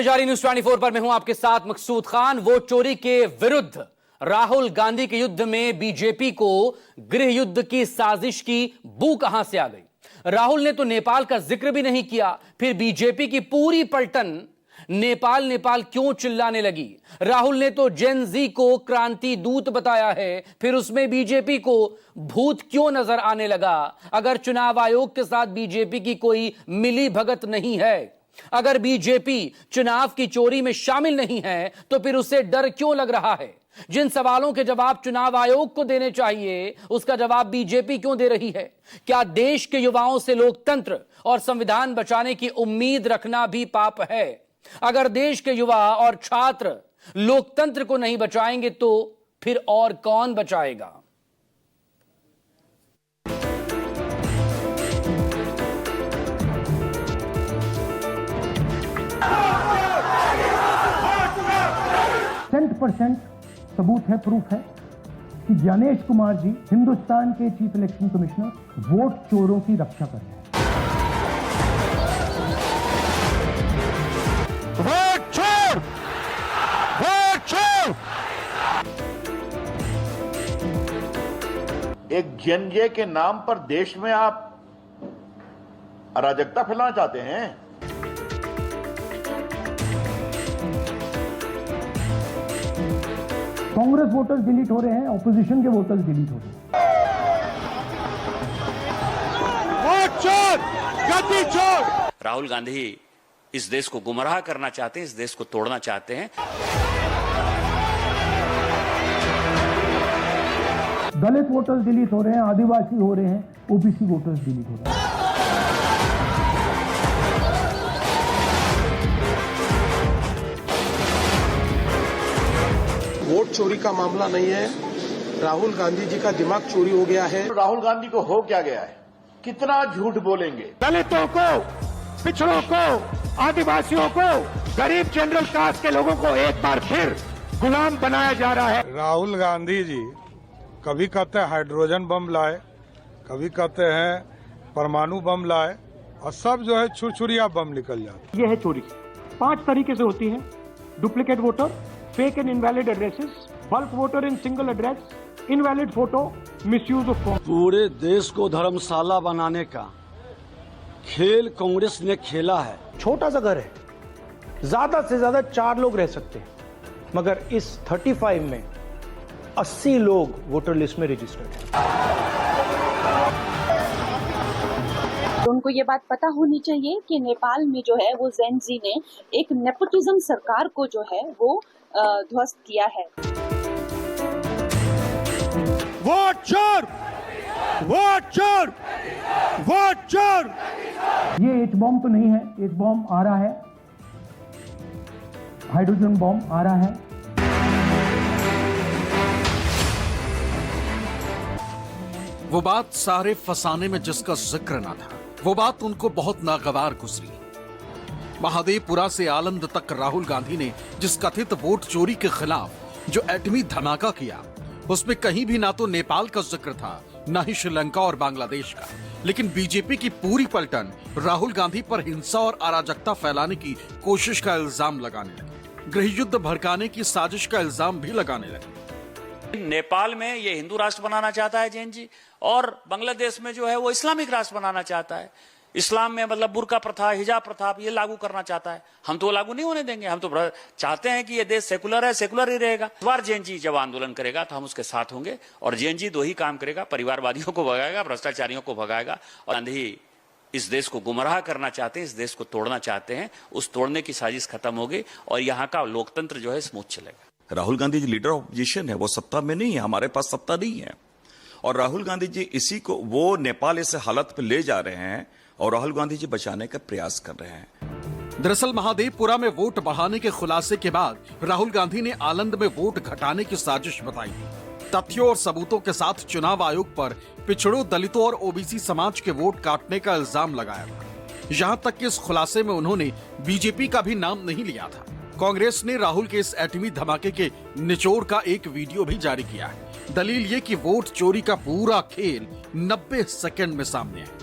जारी न्यूज 24 पर मैं हूं आपके साथ मकसूद खान। वोट चोरी के विरुद्ध राहुल गांधी के युद्ध में बीजेपी को गृह युद्ध की साजिश की बू कहां से आ गई? राहुल ने तो नेपाल का जिक्र भी नहीं किया, फिर बीजेपी की पूरी पलटन नेपाल नेपाल क्यों चिल्लाने लगी? राहुल ने तो जेन जी को क्रांति दूत बताया है, फिर उसमें बीजेपी को भूत क्यों नजर आने लगा? अगर चुनाव आयोग के साथ बीजेपी की कोई मिली भगत नहीं है, अगर बीजेपी चुनाव की चोरी में शामिल नहीं है, तो फिर उसे डर क्यों लग रहा है? जिन सवालों के जवाब चुनाव आयोग को देने चाहिए, उसका जवाब बीजेपी क्यों दे रही है? क्या देश के युवाओं से लोकतंत्र और संविधान बचाने की उम्मीद रखना भी पाप है? अगर देश के युवा और छात्र लोकतंत्र को नहीं बचाएंगे, तो फिर और कौन बचाएगा? %% सबूत है, प्रूफ है कि ज्ञानेश कुमार जी हिंदुस्तान के चीफ इलेक्शन कमिश्नर वोट चोरों की रक्षा कर रहे हैं। वोट चोर! वोट चोर! एक जेएनजे के नाम पर देश में आप अराजकता फैलाना चाहते हैं। कांग्रेस वोटर्स डिलीट हो रहे हैं, ऑपोजिशन के वोटर्स डिलीट हो रहे हैं। वोट चोर! गद्दी चोर! राहुल गांधी इस देश को गुमराह करना चाहते हैं, इस देश को तोड़ना चाहते हैं। दलित वोटर्स डिलीट हो रहे हैं, आदिवासी हो रहे हैं, ओबीसी वोटर्स डिलीट हो रहे हैं। वोट चोरी का मामला नहीं है, राहुल गांधी जी का दिमाग चोरी हो गया है। राहुल गांधी को हो क्या गया है? कितना झूठ बोलेंगे? दलितों को, पिछड़ों को, आदिवासियों को, गरीब जनरल कास्ट के लोगों को एक बार फिर गुलाम बनाया जा रहा है। राहुल गांधी जी कभी कहते हैं हाइड्रोजन बम लाए, कभी कहते हैं परमाणु बम लाए, और सब जो है छुरछुरिया बम निकल जाते। ये है चोरी। 5 तरीके से होती है: duplicate voter, fake and invalid addresses, bulk voter in single address, invalid photo, misuse of form. पूरे देश को धर्मशाला बनाने का खेल कांग्रेस ने खेला है। छोटा सा घर है, ज्यादा से ज्यादा 4 लोग रह सकते हैं, मगर इस 35 में 80 लोग वोटर लिस्ट में रजिस्टर्ड हैं। तो उनको ये बात पता होनी चाहिए कि नेपाल में जो है वो जेन जी ने एक नेपोटिज्म सरकार को जो है वो ध्वस्त किया है। वोट चोर! वोट चोर! वोट चोर! ये एच बॉम्ब तो नहीं है, एच बॉम्ब आ रहा है, हाइड्रोजन बॉम्ब आ रहा है। वो बात सारे फसाने में जिसका जिक्र ना था, वो बात उनको बहुत नागवार गुजरी। महादेवपुरा से आलंद तक राहुल गांधी ने जिस कथित वोट चोरी के खिलाफ जो एटमी धमाका किया, उसमें कहीं भी ना तो नेपाल का जिक्र था, ना ही श्रीलंका और बांग्लादेश का। लेकिन बीजेपी की पूरी पलटन राहुल गांधी पर हिंसा और अराजकता फैलाने की कोशिश का इल्जाम लगाने लगी, गृह युद्ध भड़काने की साजिश का इल्जाम भी लगाने लगी। नेपाल में ये हिंदू राष्ट्र बनाना चाहता है जेएनजी, और बांग्लादेश में जो है वो इस्लामिक राष्ट्र बनाना चाहता है। इस्लाम में मतलब बुर्का प्रथा, हिजाब प्रथा ये लागू करना चाहता है। हम तो लागू नहीं होने देंगे। हम तो चाहते हैं कि ये देश सेकुलर है, सेकुलर ही रहेगा। इस बार जेएनजी जब आंदोलन करेगा तो हम उसके साथ होंगे, और जेएनजी 2 ही काम करेगा: परिवारवादियों को भगाएगा, भ्रष्टाचारियों को भगाएगा। और गांधी इस देश को गुमराह करना चाहते हैं, इस देश को तोड़ना चाहते हैं। उस तोड़ने की साजिश खत्म होगी और यहाँ का लोकतंत्र जो है स्मूथ चलेगा। Rahul Gandhi ji leader of opposition है, वो सत्ता में नहीं है, हमारे पास सत्ता नहीं है। और राहुल गांधी जी इसी को वो नेपाल इस हालत पे ले जा रहे हैं, और राहुल गांधी जी बचाने का प्रयास कर रहे हैं। दरअसल महादेवपुरा में वोट बढ़ाने के खुलासे के बाद राहुल गांधी ने आलंद में वोट घटाने की साजिश बताई थी। तथ्यों और सबूतों के साथ चुनाव आयोग पर पिछड़ों, दलितों और ओबीसी समाज के वोट काटने का इल्जाम लगाया था। यहाँ तक कि इस खुलासे में उन्होंने बीजेपी का भी नाम नहीं लिया था। कांग्रेस ने राहुल के इस एटमी धमाके के निचोड़ का एक वीडियो भी जारी किया है। दलील ये कि वोट चोरी का पूरा खेल 90 सेकंड में सामने है।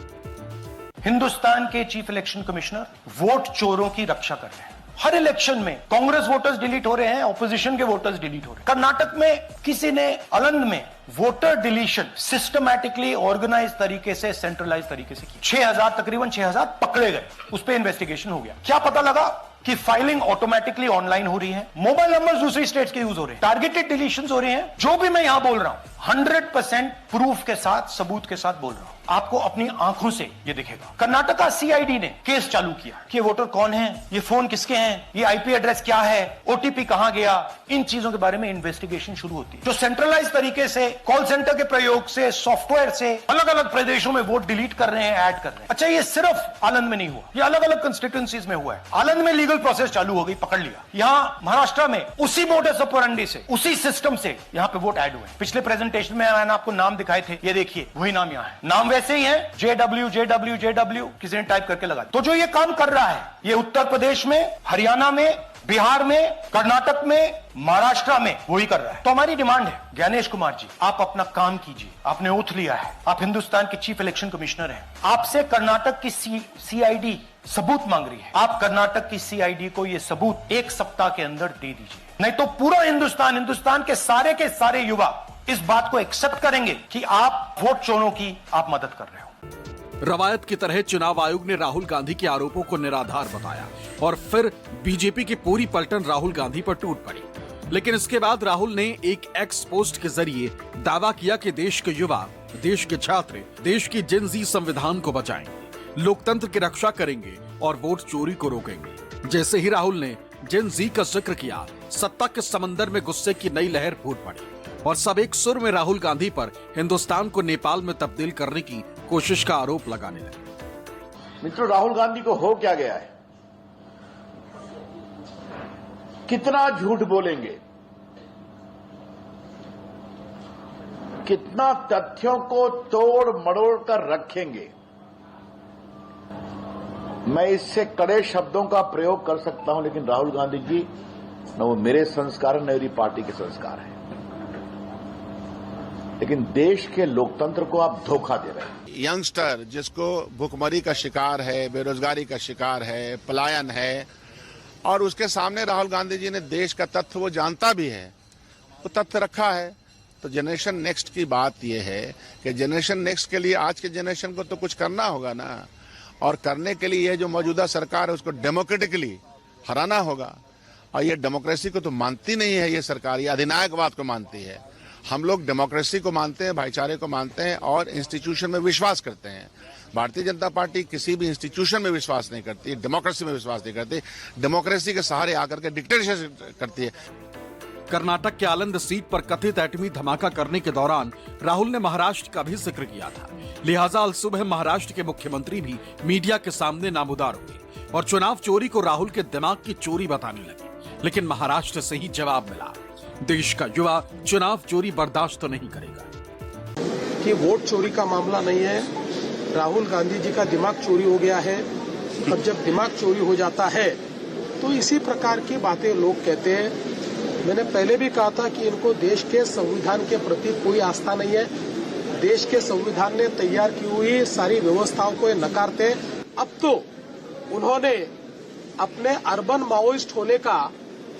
हिंदुस्तान के चीफ इलेक्शन कमिश्नर वोट चोरों की रक्षा कर रहे हैं। हर इलेक्शन में कांग्रेस वोटर्स डिलीट हो रहे हैं, ऑपोजिशन के वोटर्स डिलीट हो रहे हैं। कर्नाटक में किसी ने आलंद में वोटर डिलीशन सिस्टमैटिकली ऑर्गेनाइज तरीके से, सेंट्रलाइज तरीके से की। 6000 तकरीबन 6000 पकड़े गए, उस पर इन्वेस्टिगेशन हो गया। क्या पता लगा कि फाइलिंग ऑटोमेटिकली ऑनलाइन हो रही है, मोबाइल नंबर्स दूसरी स्टेट्स के यूज हो रहे हैं, टारगेटेड डिलीशंस हो रहे हैं। जो भी मैं यहां बोल रहा हूं 100% प्रूफ के साथ, सबूत के साथ बोल रहा हूं, आपको अपनी आंखों से ये दिखेगा। कर्नाटका सीआईडी ने केस चालू किया कि ये वोटर कौन है, ये फोन किसके हैं, ये आईपी एड्रेस क्या है, ओटीपी कहां गया, इन चीजों के बारे में इन्वेस्टिगेशन शुरू होती है। जो सेंट्रलाइज तरीके से कॉल सेंटर के प्रयोग से, सॉफ्टवेयर से अलग अलग प्रदेशों में वोट डिलीट कर रहे हैं, ऐड कर रहे हैं। अच्छा, ये सिर्फ आलंद में नहीं हुआ, ये अलग अलग कंस्टिट्यूएंसीज में हुआ है। आलंद में लीगल प्रोसेस चालू हो गई, पकड़ लिया। यहां महाराष्ट्र में उसी मोडस ऑपरेंडी से, उसी सिस्टम से यहां पे वोट ऐड हुए। पिछले प्रेजेंटेशन में मैंने आपको नाम दिखाए थे, ये देखिए वही नाम यहां है। नाम वैसे ही है, JW किसी ने टाइप करके लगा। तो जो ये काम कर रहा है, ये उत्तर प्रदेश में, हरियाणा में, बिहार में, कर्नाटक में, महाराष्ट्र में वही कर रहा है। तो हमारी डिमांड है, ज्ञानेश कुमार जी, आप अपना काम कीजिए। आपने ओथ लिया है, आप हिंदुस्तान के चीफ इलेक्शन कमिश्नर हैं। आपसे कर्नाटक की सीआईडी सबूत मांग रही है। आप कर्नाटक की सीआईडी को ये सबूत 1 सप्ताह के अंदर दे दीजिए, नहीं तो पूरा हिंदुस्तान के सारे युवा इस बात को एक्सेप्ट करेंगे कि आप वोट चोरों की आप मदद कर रहे हो। रवायत की तरह चुनाव आयोग ने राहुल गांधी के आरोपों को निराधार बताया और फिर बीजेपी की पूरी पलटन राहुल गांधी पर टूट पड़ी। लेकिन इसके बाद राहुल ने एक एक्स पोस्ट के जरिए दावा किया कि देश के युवा, देश के छात्र, देश की जिनजी संविधान को बचाएंगे, लोकतंत्र की रक्षा करेंगे और वोट चोरी को रोकेंगे। जैसे ही राहुल ने जिनजी का जिक्र किया, सत्ता के समंदर में गुस्से की नई लहर फूट पड़ी और सब एक सुर में राहुल गांधी पर हिंदुस्तान को नेपाल में तब्दील करने की कोशिश का आरोप लगाने लगे। मित्रों, राहुल गांधी को हो क्या गया है? कितना झूठ बोलेंगे, कितना तथ्यों को तोड़ मड़ोड़ कर रखेंगे। मैं इससे कड़े शब्दों का प्रयोग कर सकता हूं, लेकिन राहुल गांधी जी न वो मेरे संस्कार, न मेरी पार्टी के संस्कार हैं। लेकिन देश के लोकतंत्र को आप धोखा दे रहे हैं। यंगस्टर जिसको भुखमरी का शिकार है, बेरोजगारी का शिकार है, पलायन है, और उसके सामने राहुल गांधी जी ने देश का तथ्य वो जानता भी है, वो तथ्य रखा है। तो जनरेशन नेक्स्ट की बात यह है कि जनरेशन नेक्स्ट के लिए आज के जनरेशन को तो कुछ करना होगा ना, और करने के लिए यह जो मौजूदा सरकार है उसको डेमोक्रेटिकली हराना होगा। और ये डेमोक्रेसी को तो मानती नहीं है ये सरकार, ये अधिनायकवाद को मानती है। हम लोग डेमोक्रेसी को मानते हैं, भाईचारे को मानते हैं और इंस्टीट्यूशन में विश्वास करते हैं। भारतीय जनता पार्टी किसी भी इंस्टीट्यूशन में विश्वास नहीं करती, डेमोक्रेसी में विश्वास नहीं करती, डेमोक्रेसी के सहारे आकर के डिक्टेटरशिप करती है। कर्नाटक के आलंद सीट पर कथित एटमी धमाका करने के दौरान राहुल ने महाराष्ट्र का भी जिक्र किया था। लिहाजा अल सुबह महाराष्ट्र के मुख्यमंत्री भी मीडिया के सामने नामुदार हुए और चुनाव चोरी को राहुल के दिमाग की चोरी बताने लगे। लेकिन महाराष्ट्र से ही जवाब मिला, देश का युवा चुनाव चोरी बर्दाश्त तो नहीं करेगा। कि वोट चोरी का मामला नहीं है, राहुल गांधी जी का दिमाग चोरी हो गया है। अब जब दिमाग चोरी हो जाता है तो इसी प्रकार की बातें लोग कहते हैं। मैंने पहले भी कहा था कि इनको देश के संविधान के प्रति कोई आस्था नहीं है। देश के संविधान ने तैयार की हुई सारी व्यवस्थाओं को नकारते। अब तो उन्होंने अपने अर्बन माओइस्ट होने का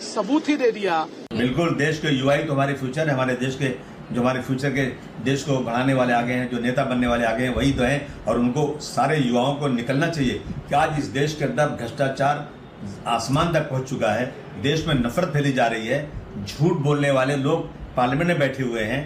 सबूत ही दे दिया। बिल्कुल, देश के युवा ही तो हमारे फ्यूचर है। हमारे देश के जो हमारे फ्यूचर के देश को बढ़ाने वाले आगे हैं, जो नेता बनने वाले आगे हैं, वही तो हैं। और उनको सारे युवाओं को निकलना चाहिए कि आज इस देश के अंदर भ्रष्टाचार आसमान तक पहुंच चुका है, देश में नफरत फैली जा रही है, झूठ बोलने वाले लोग पार्लियामेंट में बैठे हुए हैं